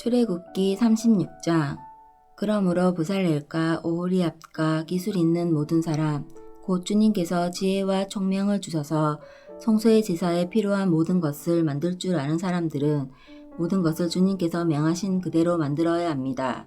출애굽기 36장. 그러므로 부살렐과 오홀리압과 기술 있는 모든 사람 곧 주님께서 지혜와 총명을 주셔서 성소의 제사에 필요한 모든 것을 만들 줄 아는 사람들은 모든 것을 주님께서 명하신 그대로 만들어야 합니다.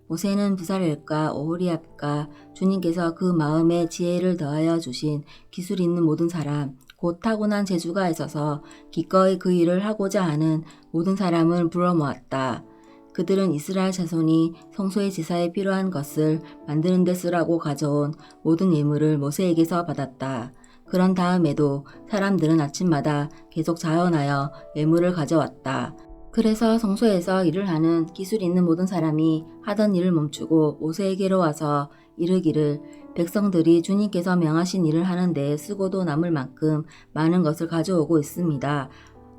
모세는 부살렐과 오홀리압과 주님께서 그 마음에 지혜를 더하여 주신 기술 있는 모든 사람 곧 타고난 재주가 있어서 기꺼이 그 일을 하고자 하는 모든 사람을 불러 모았다. 그들은 이스라엘 자손이 성소의 제사에 필요한 것을 만드는 데 쓰라고 가져온 모든 예물을 모세에게서 받았다. 그런 다음에도 사람들은 아침마다 계속 자원하여 예물을 가져왔다. 그래서 성소에서 일을 하는 기술 있는 모든 사람이 하던 일을 멈추고 모세에게로 와서 이르기를 백성들이 주님께서 명하신 일을 하는 데에 쓰고도 남을 만큼 많은 것을 가져오고 있습니다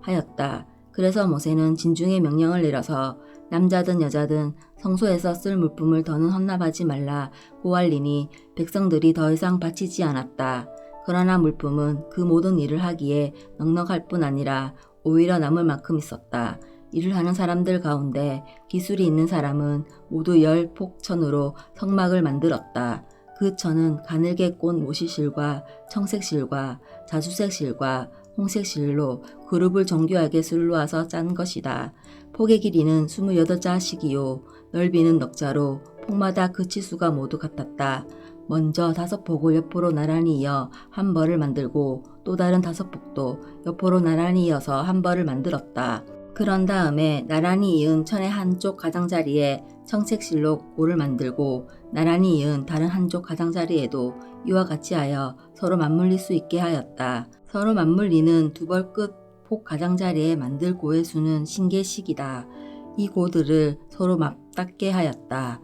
하였다. 그래서 모세는 진중의 명령을 내려서 남자든 여자든 성소에서 쓸 물품을 더는 헌납하지 말라 고할리니 백성들이 더 이상 바치지 않았다. 그러나 물품은 그 모든 일을 하기에 넉넉할 뿐 아니라 오히려 남을 만큼 있었다. 일을 하는 사람들 가운데 기술이 있는 사람은 모두 10폭천으로 성막을 만들었다. 그 천은 가늘게 꼰 모시실과 청색실과 자주색실과 홍색실로 그룹을 정교하게 술로와서 짠 것이다. 폭의 길이는 28자씩이요 넓이는 넉자로 폭마다 그 치수가 모두 같았다. 먼저 5폭을 옆으로 나란히 이어 한 벌을 만들고 또 다른 5폭도 옆으로 나란히 이어서 한 벌을 만들었다. 그런 다음에 나란히 이은 천의 한쪽 가장자리에 청색실로 골을 만들고 나란히 이은 다른 한쪽 가장자리에도 이와 같이 하여 서로 맞물릴 수 있게 하였다. 서로 맞물리는 두 벌 끝 폭 가장자리에 만들 고의 수는 신개씩이다. 이 고들을 서로 맞닿게 하였다.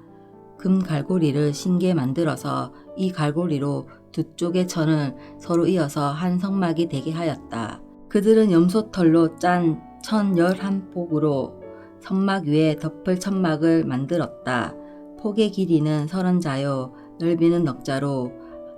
금 갈고리를 신게 만들어서 이 갈고리로 두 쪽의 천을 서로 이어서 한 성막이 되게 하였다. 그들은 염소털로 짠 천 11폭으로 성막 위에 덮을 천막을 만들었다. 폭의 길이는 30자요 넓이는 넉자로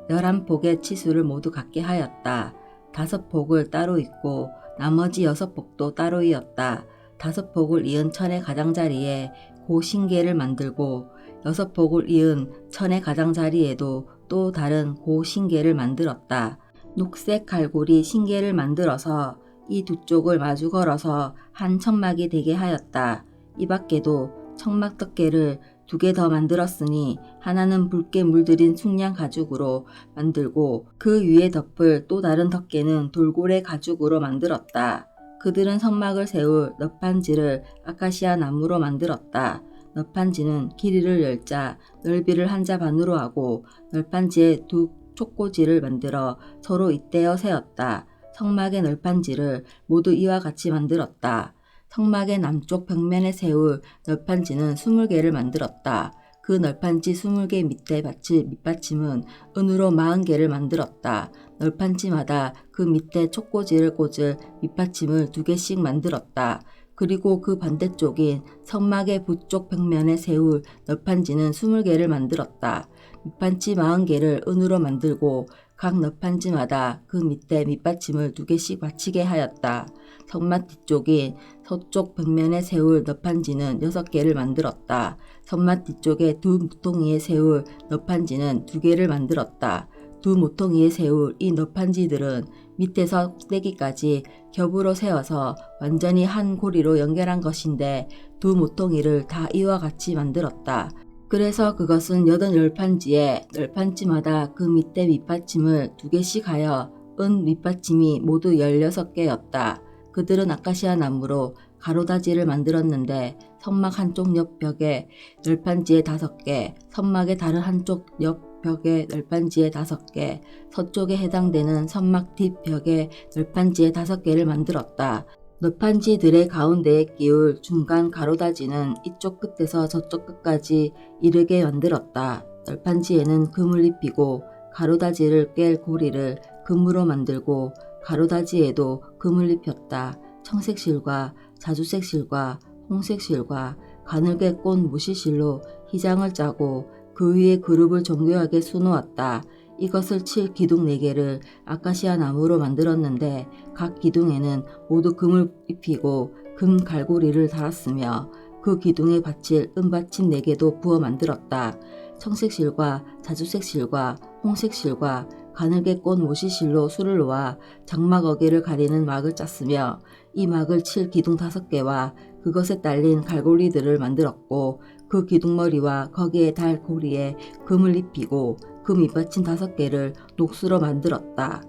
11폭의 치수를 모두 같게 하였다. 5폭을 따로 잇고 나머지 6폭도 따로 이었다. 5폭을 이은 천의 가장자리에 고 신계를 만들고 6폭을 이은 천의 가장자리에도 또 다른 고 신계를 만들었다. 녹색 갈고리 신계를 만들어서 이 두 쪽을 마주 걸어서 한 천막이 되게 하였다. 이 밖에도 천막 덮개를 2개 더 만들었으니 하나는 붉게 물들인 숙량 가죽으로 만들고 그 위에 덮을 또 다른 덮개는 돌고래 가죽으로 만들었다. 그들은 성막을 세울 넛판지를 아카시아 나무로 만들었다. 넛판지는 길이를 10자, 넓이를 1자 반으로 하고 널판지에 2 촉꽂이를 만들어 서로 잇대어 세웠다. 성막의 널판지를 모두 이와 같이 만들었다. 성막의 남쪽 벽면에 세울 널판지는 20개를 만들었다. 그 널판지 20개 밑에 받칠 밑받침은 은으로 40개를 만들었다. 널판지마다 그 밑에 촉꽂이를 꽂을 밑받침을 2개씩 만들었다. 그리고 그 반대쪽인 성막의 북쪽 벽면에 세울 널판지는 20개를 만들었다. 밑판지 40개를 은으로 만들고 각 넛판지마다 그 밑에 밑받침을 2개씩 받치게 하였다. 성막 뒤쪽인 서쪽 벽면에 세울 넛판지는 6개를 만들었다. 성막 뒤쪽에 2 모퉁이에 세울 넛판지는 2개를 만들었다. 2 모퉁이에 세울 이 넛판지들은 밑에서 꼭대기까지 겹으로 세워서 완전히 한 고리로 연결한 것인데 2 모퉁이를 다 이와 같이 만들었다. 그래서 그것은 8널판지에 널판지마다 그 밑에 밑받침을 2개씩 하여 은 밑받침이 모두 16개였다. 그들은 아카시아 나무로 가로다지를 만들었는데 성막 한쪽 옆 벽에 널판지에 5개, 성막의 다른 한쪽 옆 벽에 널판지에 5개, 서쪽에 해당되는 성막 뒷벽에 널판지에 5개를 만들었다. 널판지들의 가운데에 끼울 중간 가로다지는 이쪽 끝에서 저쪽 끝까지 이르게 만들었다. 널판지에는 금을 입히고 가로다지를 깰 고리를 금으로 만들고 가로다지에도 금을 입혔다. 청색실과 자주색실과 홍색실과 가늘게 꼰 무시실로 휘장을 짜고 그 위에 그룹을 정교하게 수놓았다. 이것을 칠 기둥 4개를 아카시아 나무로 만들었는데 각 기둥에는 모두 금을 입히고 금 갈고리를 달았으며 그 기둥에 받칠 은받침 4개도 부어 만들었다. 청색실과 자주색실과 홍색실과 가늘게 꼰 모시실로 술을 놓아 장막 어개를 가리는 막을 짰으며 이 막을 칠 기둥 5개와 그것에 딸린 갈고리들을 만들었고 그 기둥머리와 거기에 달 고리에 금을 입히고 그 밑받침 5개를 녹수로 만들었다.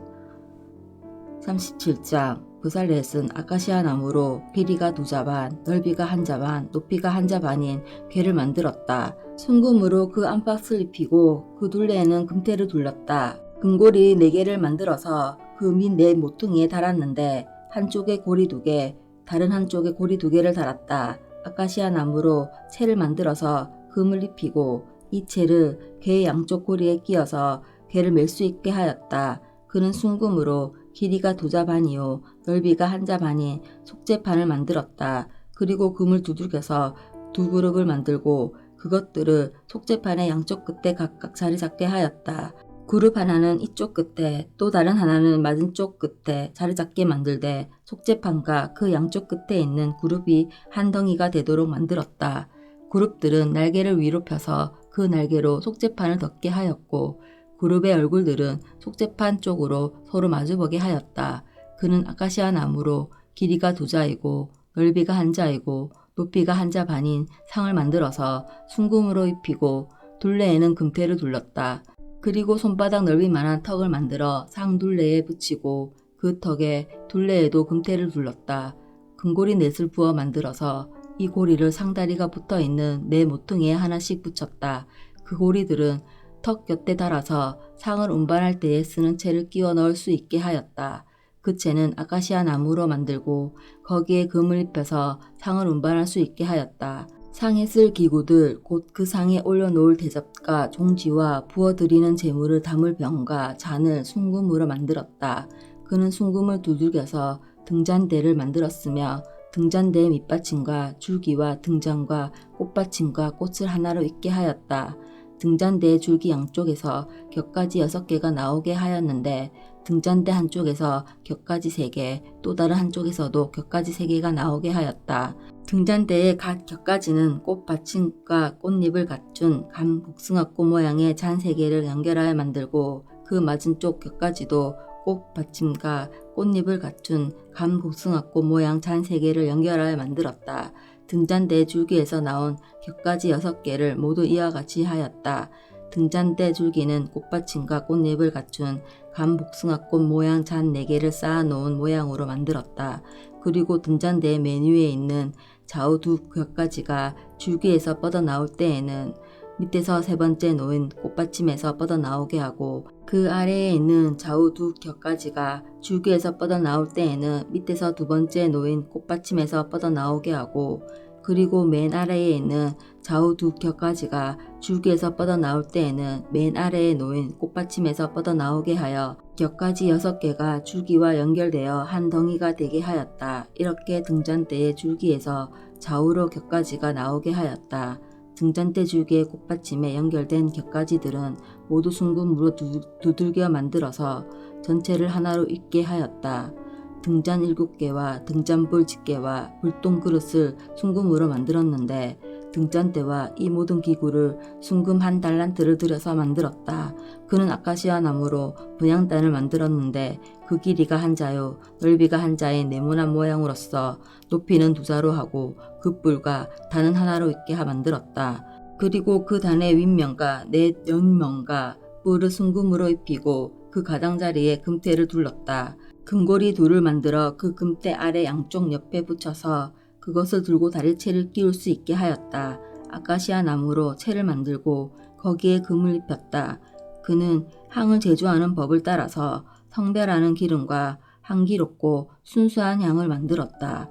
37장 부살렛은 아카시아 나무로 길이가 2자반, 넓이가 1자반, 높이가 1자반인 궤를 만들었다. 순금으로 그 안팎을 입히고 그 둘레에는 금테를 둘렀다. 금고리 4개를 만들어서 그 밑 4 모퉁이에 달았는데 한쪽에 고리 2개, 다른 한쪽에 고리 2개를 달았다. 아카시아 나무로 채를 만들어서 금을 입히고 이 채를 궤의 양쪽 고리에 끼어서 궤를 맬 수 있게 하였다. 그는 순금으로 길이가 2자반이요 넓이가 1자반인 속재판을 만들었다. 그리고 금을 두들겨서 2그룹을 만들고 그것들을 속재판의 양쪽 끝에 각각 자리 잡게 하였다. 그룹 하나는 이쪽 끝에 또 다른 하나는 맞은쪽 끝에 자리 잡게 만들되 속재판과 그 양쪽 끝에 있는 그룹이 한 덩이가 되도록 만들었다. 그룹들은 날개를 위로 펴서 그 날개로 속재판을 덮게 하였고 그룹의 얼굴들은 속재판 쪽으로 서로 마주보게 하였다. 그는 아카시아 나무로 길이가 2자이고 넓이가 1자이고 높이가 1자반인 상을 만들어서 순금으로 입히고 둘레에는 금테를 둘렀다. 그리고 손바닥 넓이만한 턱을 만들어 상 둘레에 붙이고 그 턱에 둘레에도 금테를 둘렀다. 금고리 넷을 부어 만들어서 이 고리를 상다리가 붙어있는 4 모퉁이에 하나씩 붙였다. 그 고리들은 턱 곁에 달아서 상을 운반할 때에 쓰는 채를 끼워 넣을 수 있게 하였다. 그 채는 아카시아 나무로 만들고 거기에 금을 입혀서 상을 운반할 수 있게 하였다. 상에 쓸 기구들 곧 그 상에 올려놓을 대접과 종지와 부어드리는 재물을 담을 병과 잔을 순금으로 만들었다. 그는 순금을 두들겨서 등잔대를 만들었으며 등잔대의 밑받침과 줄기와 등잔과 꽃받침과 꽃을 하나로 있게 하였다. 등잔대의 줄기 양쪽에서 격가지 6개가 나오게 하였는데 등잔대 한쪽에서 격가지 3개, 또 다른 한쪽에서도 격가지 3개가 나오게 하였다. 등잔대의 각 격가지는 꽃받침과 꽃잎을 갖춘 감 복숭아꽃 모양의 잔 3개를 연결하여 만들고 그 맞은쪽 격가지도 꽃받침과 꽃잎을 갖춘 감 복숭아꽃 모양 잔 3개를 연결하여 만들었다. 등잔대 줄기에서 나온 격가지 6개를 모두 이와 같이 하였다. 등잔대 줄기는 꽃받침과 꽃잎을 갖춘 감 복숭아꽃 모양 잔 4개를 쌓아놓은 모양으로 만들었다. 그리고 등잔대의 맨 위에 있는 좌우 2 격가지가 줄기에서 뻗어나올 때에는 밑에서 3번째 놓인 꽃받침에서 뻗어나오게 하고 그 아래에 있는 좌우 2 격가지가 줄기에서 뻗어나올 때에는 밑에서 2번째 놓인 꽃받침에서 뻗어나오게 하고 그리고 맨 아래에 있는 좌우 2 격가지가 줄기에서 뻗어나올 때에는 맨 아래에 놓인 꽃받침에서 뻗어나오게 하여 격가지 6개가 줄기와 연결되어 한 덩이가 되게 하였다. 이렇게 등잔대의 줄기에서 좌우로 격가지가 나오게 하였다. 등잔대 줄기의 꽃받침에 연결된 격가지들은 모두 순금으로 두들겨 만들어서 전체를 하나로 잇게 하였다. 등잔 7개와 등잔볼 10개와 불똥 그릇을 순금으로 만들었는데 등잔대와 이 모든 기구를 순금 1달란트를 들여서 만들었다. 그는 아카시아 나무로 분향단을 만들었는데 그 길이가 1자요 넓이가 1자인 네모난 모양으로서 높이는 2자로 하고 그 뿔과 단은 하나로 있게 만들었다. 그리고 그 단의 윗면과 옆면과 뿔을 순금으로 입히고 그 가장자리에 금테를 둘렀다. 금고리 2를 만들어 그 금대 아래 양쪽 옆에 붙여서 그것을 들고 다릴 채를 끼울 수 있게 하였다. 아카시아 나무로 채를 만들고 거기에 금을 입혔다. 그는 향을 제조하는 법을 따라서 성별하는 기름과 향기롭고 순수한 향을 만들었다.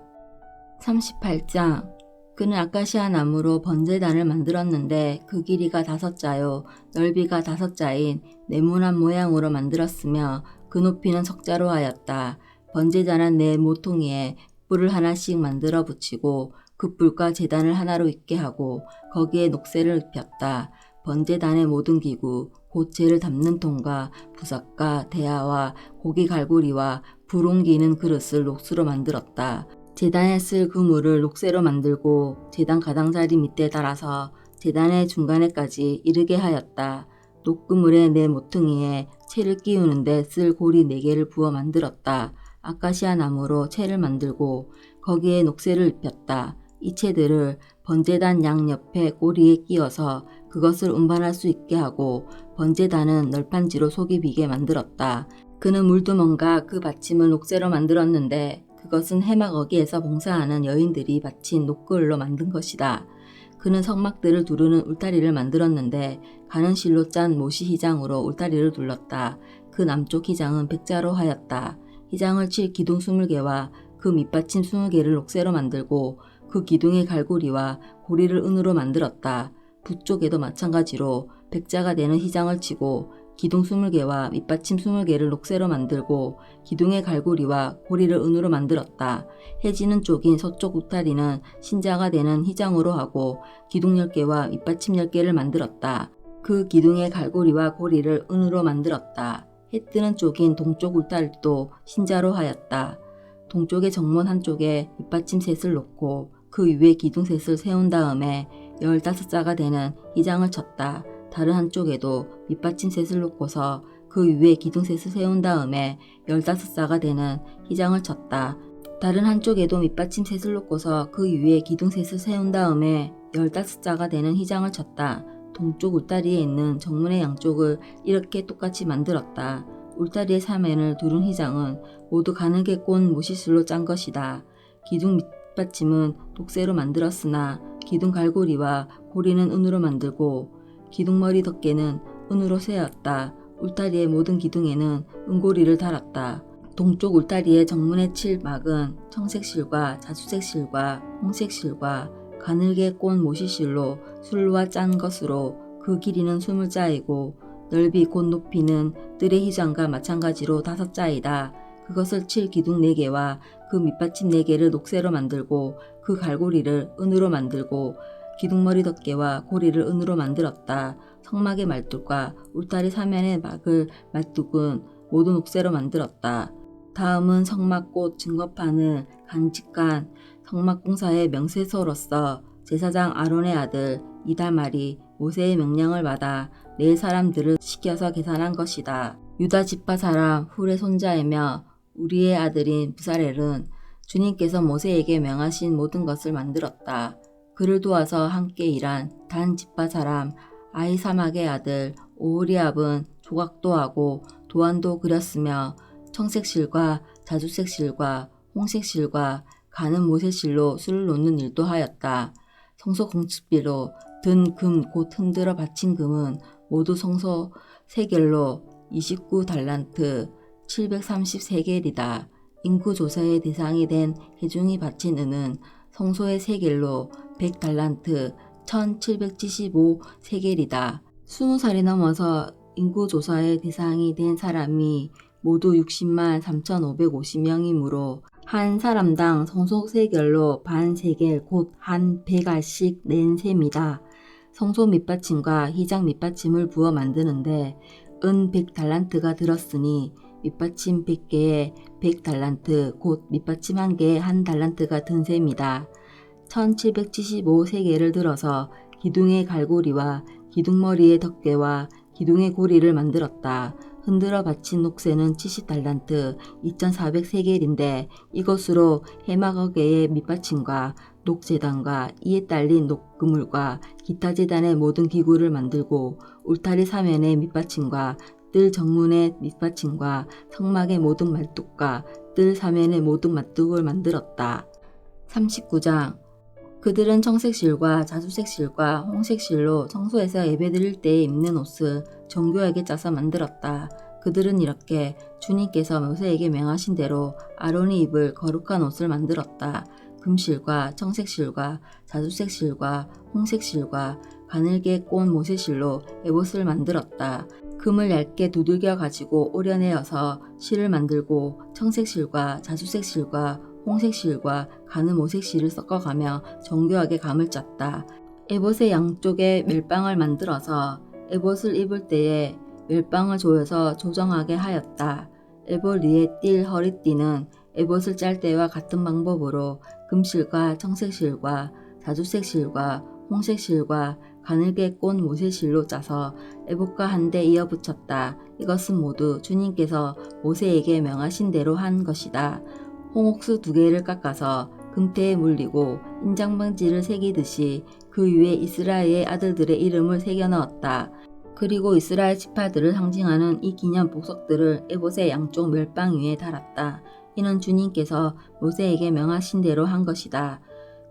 38장 그는 아카시아 나무로 번제단을 만들었는데 그 길이가 5자요 넓이가 5자인 네모난 모양으로 만들었으며 그 높이는 석자로 하였다. 번제단은 4 모퉁이에 뿔을 하나씩 만들어 붙이고 그 뿔과 제단을 하나로 있게 하고 거기에 녹새를 입혔다. 번제단의 모든 기구, 곧 재를 담는 통과 부삭과 대야와 고기 갈고리와 불 옮기는 그릇을 녹수로 만들었다. 제단에 쓸 그물을 녹쇠로 만들고 제단 가장자리 밑에 달아서 제단의 중간에까지 이르게 하였다. 녹그물의 네 모퉁이에 채를 끼우는 데 쓸 고리 4개를 부어 만들었다. 아카시아 나무로 채를 만들고 거기에 녹쇠를 입혔다. 이 채들을 번제단 양옆에 꼬리에 끼워서 그것을 운반할 수 있게 하고 번제단은 널판지로 속이 비게 만들었다. 그는 물두멍과 그 받침을 녹쇠로 만들었는데 그것은 해막어기에서 봉사하는 여인들이 바친 녹그을로 만든 것이다. 그는 성막들을 두르는 울타리를 만들었는데 가는 실로 짠 모시 휘장으로 울타리를 둘렀다. 그 남쪽 휘장은 백자로 하였다. 휘장을 칠 기둥 20개와 그 밑받침 20개를 녹쇠로 만들고 그 기둥의 갈고리와 고리를 은으로 만들었다. 북쪽에도 마찬가지로 백자가 되는 휘장을 치고 기둥 20개와 밑받침 20개를 녹쇠로 만들고 기둥의 갈고리와 고리를 은으로 만들었다. 해지는 쪽인 서쪽 울타리는 신자가 되는 휘장으로 하고 기둥 10개와 밑받침 10개를 만들었다. 그 기둥의 갈고리와 고리를 은으로 만들었다. 해 뜨는 쪽인 동쪽 울타리도 신자로 하였다. 동쪽의 정문 한쪽에 밑받침 셋을 놓고 그 위에 기둥 셋을 세운 다음에 15자가 되는 휘장을 쳤다. 다른 한쪽에도 밑받침 셋을 놓고서 그 위에 기둥 셋을 세운 다음에 15자가 되는 휘장을 쳤다. 다른 한쪽에도 밑받침 셋을 놓고서 그 위에 기둥 셋을 세운 다음에 15자가 되는 휘장을 쳤다. 동쪽 울타리에 있는 정문의 양쪽을 이렇게 똑같이 만들었다. 울타리의 사면을 두른 휘장은 모두 가늘게 꼰 모시실로 짠 것이다. 기둥 밑받침은 녹쇠로 만들었으나 기둥 갈고리와 고리는 은으로 만들고 기둥머리 덮개는 은으로 세웠다. 울타리의 모든 기둥에는 은고리를 달았다. 동쪽 울타리의 정문에 칠 막은 청색실과 자주색실과 홍색실과 가늘게 꼰 모시실로 술로와 짠 것으로 그 길이는 20자이고 넓이 곧 높이는 뜰의 휘장과 마찬가지로 5자이다. 그것을 칠 기둥 4개와 그 밑받침 4개를 녹쇠로 만들고 그 갈고리를 은으로 만들고 기둥머리 덮개와 고리를 은으로 만들었다. 성막의 말뚝과 울타리 사면의 막을 말뚝은 모두 녹쇠로 만들었다. 다음은 성막꽃 증거판을 간직한 성막공사의 명세서로서 제사장 아론의 아들 이다말이 모세의 명령을 받아 네 사람들을 시켜서 계산한 것이다. 유다 지파 사람 훌의 손자이며 우리의 아들인 부살엘은 주님께서 모세에게 명하신 모든 것을 만들었다. 그를 도와서 함께 일한 단 지파 사람 아히사막의 아들 오홀리압은 조각도 하고 도안도 그렸으며 청색실과 자주색실과 홍색실과 가는 모세실로 술을 놓는 일도 하였다. 성소 공축비로 든 금 곧 흔들어 바친 금은 모두 성소 세겔로 29달란트 733겔이다. 인구 조사의 대상이 된 회중이 바친 은은 성소의 세겔로 100달란트 1775세겔이다. 20살이 넘어서 인구 조사의 대상이 된 사람이 모두 60만 3,550명이므로 한 사람당 성소 세겔로 반 세겔 곧 한 100알씩 낸 셈이다. 성소 밑받침과 휘장 밑받침을 부어 만드는데 은 100달란트가 들었으니 밑받침 100개에 100달란트 곧 밑받침 1개에 1달란트가 든 셈이다. 1775세겔을 들어서 기둥의 갈고리와 기둥머리의 덮개와 기둥의 고리를 만들었다. 흔들어 바친 녹쇠는 70달란트 2400세겔인데 이것으로 해막어개의 밑받침과 녹제단과 이에 딸린 녹그물과 기타 제단의 모든 기구를 만들고 울타리 사면의 밑받침과 뜰 정문의 밑받침과 성막의 모든 말뚝과 뜰 사면의 모든 말뚝을 만들었다. 39장 그들은 청색실과 자주색실과 홍색실로 성소에서 예배드릴 때에 입는 옷을 정교하게 짜서 만들었다. 그들은 이렇게 주님께서 모세에게 명하신 대로 아론이 입을 거룩한 옷을 만들었다. 금실과 청색실과 자주색실과 홍색실과 가늘게 꼰 모세실로 에봇을 만들었다. 금을 얇게 두들겨 가지고 오려내어서 실을 만들고 청색실과 자주색실과 홍색실과 가는 모색실을 섞어가며 정교하게 감을 짰다. 에봇의 양쪽에 멜빵을 만들어서 에봇을 입을 때에 멜빵을 조여서 조정하게 하였다. 에봇 위에 띌 허리띠는 에봇을 짤 때와 같은 방법으로 금실과 청색실과 자주색실과 홍색실과 가늘게 꼰 모세실로 짜서 에봇과 한데 이어 붙였다. 이것은 모두 주님께서 모세에게 명하신 대로 한 것이다. 홍옥수 2개를 깎아서 금태에 물리고 인장방지를 새기듯이 그 위에 이스라엘의 아들들의 이름을 새겨 넣었다. 그리고 이스라엘 지파들을 상징하는 이 기념 보석들을 에봇의 양쪽 멸방 위에 달았다. 이는 주님께서 모세에게 명하신 대로 한 것이다.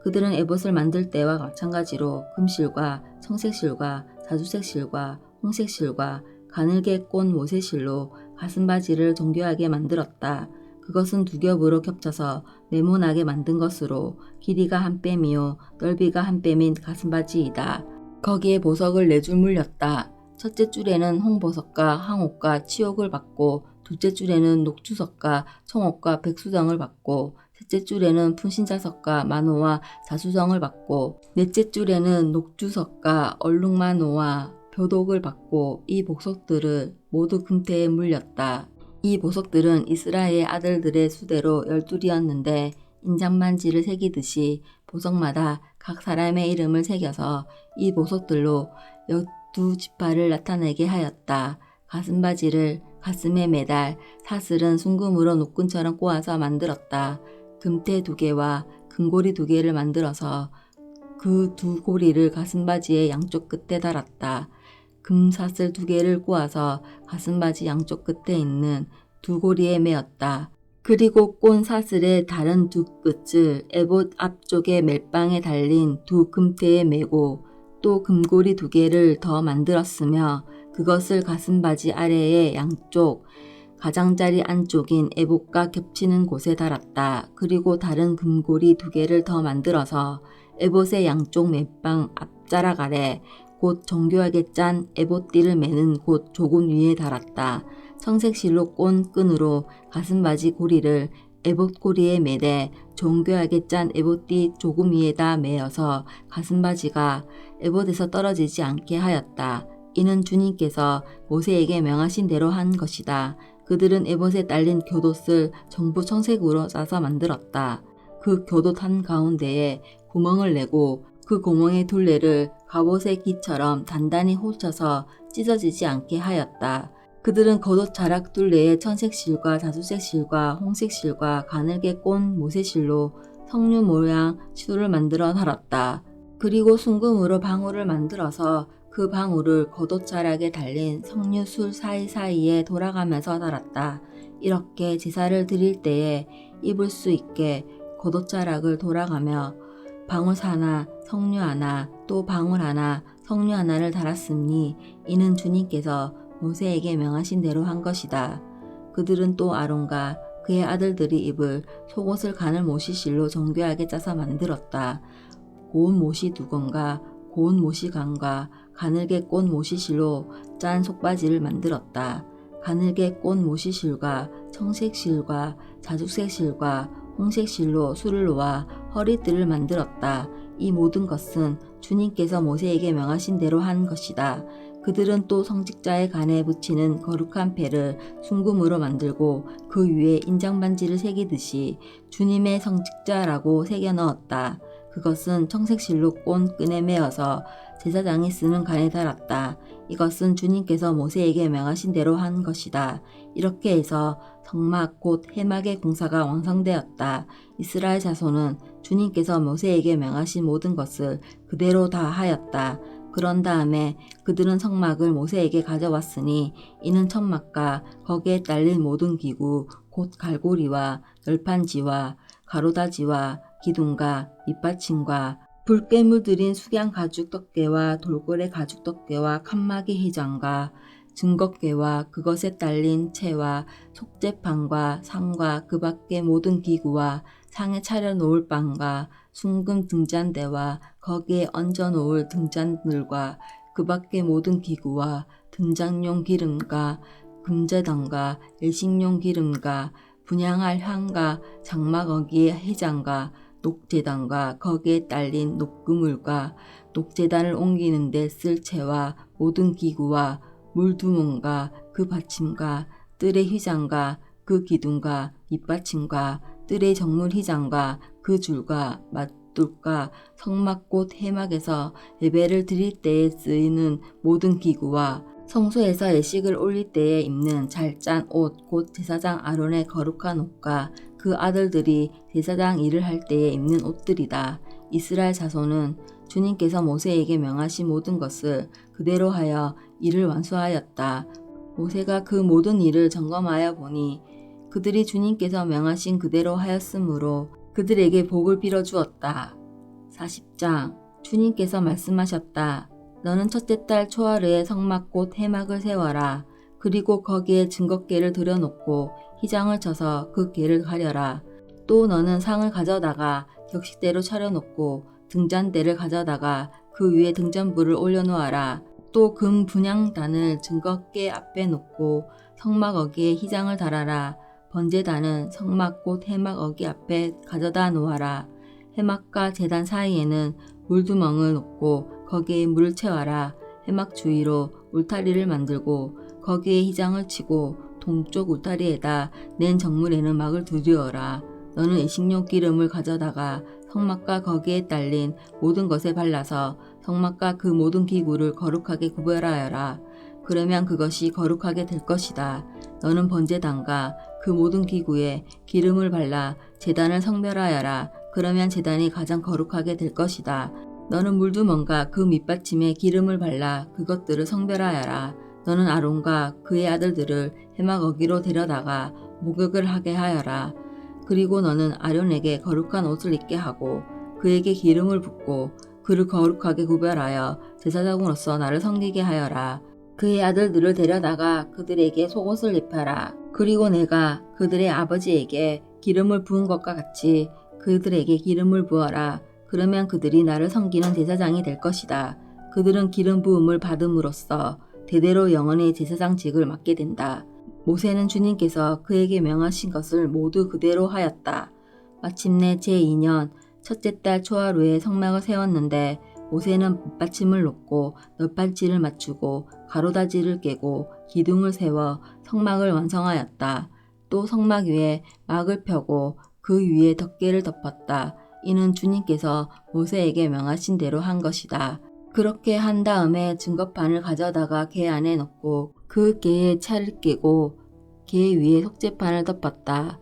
그들은 에봇을 만들 때와 마찬가지로 금실과 청색실과 자주색실과 홍색실과 가늘게 꼰 모세실로 가슴바지를 정교하게 만들었다. 그것은 2겹으로 겹쳐서 네모나게 만든 것으로 길이가 1뼘이요 넓이가 1뼘인 가슴바지이다. 거기에 보석을 4줄 물렸다. 첫째 줄에는 홍보석과 황옥과 치옥을 받고 둘째 줄에는 녹주석과 청옥과 백수정을 받고 셋째 줄에는 푼신자석과 만호와 자수정을 받고 넷째 줄에는 녹주석과 얼룩만호와 표독을 받고 이 보석들을 모두 금태에 물렸다. 이 보석들은 이스라엘의 아들들의 수대로 12이었는데 인장반지를 새기듯이 보석마다 각 사람의 이름을 새겨서 이 보석들로 12지파를 나타내게 하였다. 가슴바지를 가슴에 매달 사슬은 순금으로 노끈처럼 꼬아서 만들었다. 금태 2개와 금고리 2개를 만들어서 그 2고리를 가슴바지의 양쪽 끝에 달았다. 금사슬 2개를 꼬아서 가슴바지 양쪽 끝에 있는 2고리에 매었다. 그리고 꼰 사슬의 다른 2끝을 에봇 앞쪽의 멜방에 달린 2금태에 매고 또 금고리 2개를 더 만들었으며 그것을 가슴바지 아래의 양쪽 가장자리 안쪽인 에봇과 겹치는 곳에 달았다. 그리고 다른 금고리 2개를 더 만들어서 에봇의 양쪽 멜방 앞자락 아래 곧 정교하게 짠 에봇띠를 매는 곳 조금 위에 달았다. 청색실로 꼰 끈으로 가슴바지 고리를 에봇 고리에 매대 정교하게 짠 에봇띠 조금 위에다 매어서 가슴바지가 에봇에서 떨어지지 않게 하였다. 이는 주님께서 모세에게 명하신 대로 한 것이다. 그들은 에봇에 딸린 곁옷을 전부 청색으로 짜서 만들었다. 그 곁옷 한가운데에 구멍을 내고 그 구멍의 둘레를 갑옷의 기처럼 단단히 홀쳐서 찢어지지 않게 하였다. 그들은 겉옷 자락 둘레에 천색실과 자주색실과 홍색실과 가늘게 꼰 모세실로 석류 모양 실을 만들어 달았다. 그리고 순금으로 방울을 만들어서 그 방울을 겉옷 자락에 달린 석류술 사이사이에 돌아가면서 달았다. 이렇게 제사를 드릴 때에 입을 수 있게 겉옷 자락을 돌아가며 방울 하나, 석류 하나, 또 방울 하나, 석류 하나를 달았으니 이는 주님께서 모세에게 명하신 대로 한 것이다. 그들은 또 아론과 그의 아들들이 입을 속옷을 가늘 모시실로 정교하게 짜서 만들었다. 고운 모시 두건과 고운 모시간과 가늘게 꼰 모시실로 짠 속바지를 만들었다. 가늘게 꼰 모시실과 청색실과 자주색실과 홍색실로 술을 놓아 허리띠를 만들었다. 이 모든 것은 주님께서 모세에게 명하신 대로 한 것이다. 그들은 또 성직자의 간에 붙이는 거룩한 패를 순금으로 만들고 그 위에 인장반지를 새기듯이 주님의 성직자라고 새겨 넣었다. 그것은 청색실로 꼰 끈에 매어서 제사장이 쓰는 간에 달았다. 이것은 주님께서 모세에게 명하신 대로 한 것이다. 이렇게 해서 성막 곧 해막의 공사가 완성되었다. 이스라엘 자손은 주님께서 모세에게 명하신 모든 것을 그대로 다 하였다. 그런 다음에 그들은 성막을 모세에게 가져왔으니 이는 천막과 거기에 딸린 모든 기구 곧 갈고리와 널판지와 가로다지와 기둥과 밑받침과 붉게 물들인 숙양 가죽 덮개와 돌고래 가죽 덮개와 칸막이 휘장과 증거궤와 그것에 딸린 채와 속재판과 상과 그 밖의 모든 기구와 상에 차려놓을 빵과 순금 등잔대와 거기에 얹어놓을 등잔들과 그 밖의 모든 기구와 등잔용 기름과 금제단과 일식용 기름과 분향할 향과 장막 어기의 해장과 녹제단과 거기에 딸린 녹그물과 녹제단을 옮기는 데 쓸 채와 모든 기구와 물두멍과 그 받침과 뜰의 휘장과 그 기둥과 밑받침과 뜰의 정물 휘장과 그 줄과 맞돌과 성막꽃 해막에서 예배를 드릴 때에 쓰이는 모든 기구와 성소에서 예식을 올릴 때에 입는 잘 짠 옷 곧 제사장 아론의 거룩한 옷과 그 아들들이 제사장 일을 할 때에 입는 옷들이다. 이스라엘 자손은 주님께서 모세에게 명하신 모든 것을 그대로 하여 일을 완수하였다. 모세가 그 모든 일을 점검하여 보니 그들이 주님께서 명하신 그대로 하였으므로 그들에게 복을 빌어주었다. 40장 주님께서 말씀하셨다. 너는 첫째 달 초하루에 성막꽃 해막을 세워라. 그리고 거기에 증거궤를 들여놓고 휘장을 쳐서 그 궤를 가려라. 또 너는 상을 가져다가 격식대로 차려놓고 등잔대를 가져다가 그 위에 등잔불을 올려놓아라. 또 금 분향단을 증거궤 앞에 놓고 성막 어기에 휘장을 달아라. 번제단은 성막꽃 해막 어기 앞에 가져다 놓아라. 해막과 제단 사이에는 물두멍을 놓고 거기에 물을 채워라. 해막 주위로 울타리를 만들고 거기에 휘장을 치고 동쪽 울타리에다 낸 정물에는 막을 두르어라. 너는 애식용 기름을 가져다가 성막과 거기에 딸린 모든 것에 발라서 성막과 그 모든 기구를 거룩하게 구별하여라. 그러면 그것이 거룩하게 될 것이다. 너는 번제단과 그 모든 기구에 기름을 발라 제단을 성별하여라. 그러면 제단이 가장 거룩하게 될 것이다. 너는 물두멍과 그 밑받침에 기름을 발라 그것들을 성별하여라. 너는 아론과 그의 아들들을 해막 어기로 데려다가 목욕을 하게 하여라. 그리고 너는 아론에게 거룩한 옷을 입게 하고 그에게 기름을 붓고 그를 거룩하게 구별하여 제사장으로서 나를 섬기게 하여라. 그의 아들들을 데려다가 그들에게 속옷을 입혀라. 그리고 내가 그들의 아버지에게 기름을 부은 것과 같이 그들에게 기름을 부어라. 그러면 그들이 나를 섬기는 제사장이 될 것이다. 그들은 기름 부음을 받음으로써 대대로 영원히 제사장직을 맡게 된다. 모세는 주님께서 그에게 명하신 것을 모두 그대로 하였다. 마침내 제2년 첫째 달 초하루에 성막을 세웠는데 모세는 밑받침을 놓고 널판치를 맞추고 가로다지를 깨고 기둥을 세워 성막을 완성하였다. 또 성막 위에 막을 펴고 그 위에 덮개를 덮었다. 이는 주님께서 모세에게 명하신 대로 한 것이다. 그렇게 한 다음에 증거판을 가져다가 궤 안에 넣고 그 궤에 차를 깨고 궤 위에 속죄판을 덮었다.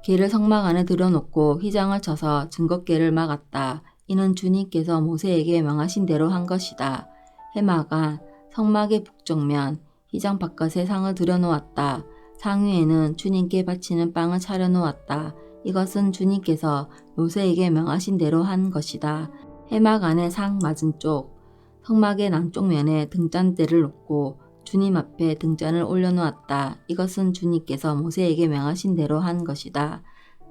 궤를 성막 안에 들여놓고 휘장을 쳐서 증거궤를 막았다. 이는 주님께서 모세에게 명하신 대로 한 것이다. 해마가 성막의 북쪽면 휘장 바깥에 상을 들여놓았다. 상 위에는 주님께 바치는 빵을 차려놓았다. 이것은 주님께서 모세에게 명하신 대로 한 것이다. 해막 안에 상 맞은 쪽 성막의 남쪽 면에 등잔대를 놓고 주님 앞에 등잔을 올려놓았다. 이것은 주님께서 모세에게 명하신 대로 한 것이다.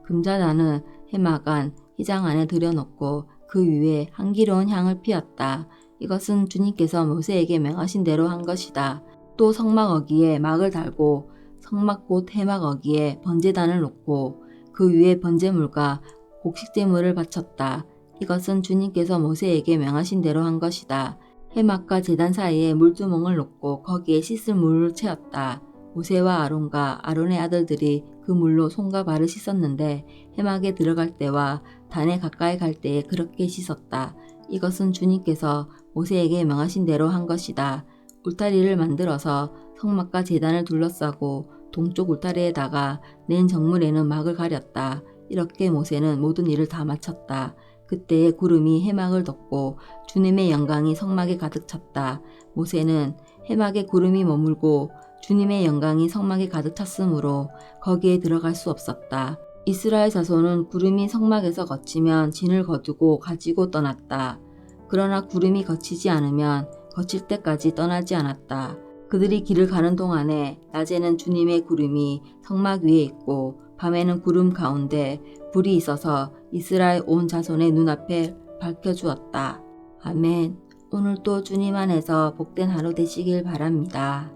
금자단은 해막 안 휘장 안에 들여놓고 그 위에 향기로운 향을 피웠다. 이것은 주님께서 모세에게 명하신 대로 한 것이다. 또 성막 어기에 막을 달고 성막 곧 해막 어기에 번제단을 놓고 그 위에 번제물과 곡식제물을 바쳤다. 이것은 주님께서 모세에게 명하신 대로 한 것이다. 해막과 제단 사이에 물두멍을 놓고 거기에 씻을 물을 채웠다. 모세와 아론과 아론의 아들들이 그 물로 손과 발을 씻었는데 해막에 들어갈 때와 단에 가까이 갈 때에 그렇게 씻었다. 이것은 주님께서 모세에게 명하신 대로 한 것이다. 울타리를 만들어서 성막과 제단을 둘러싸고 동쪽 울타리에다가 낸 정물에는 막을 가렸다. 이렇게 모세는 모든 일을 다 마쳤다. 그때에 구름이 해막을 덮고 주님의 영광이 성막에 가득 찼다. 모세는 해막에 구름이 머물고 주님의 영광이 성막에 가득 찼으므로 거기에 들어갈 수 없었다. 이스라엘 자손은 구름이 성막에서 거치면 진을 거두고 가지고 떠났다. 그러나 구름이 거치지 않으면 거칠 때까지 떠나지 않았다. 그들이 길을 가는 동안에 낮에는 주님의 구름이 성막 위에 있고 밤에는 구름 가운데 불이 있어서 이스라엘 온 자손의 눈앞에 밝혀주었다. 아멘. 오늘도 주님 안에서 복된 하루 되시길 바랍니다.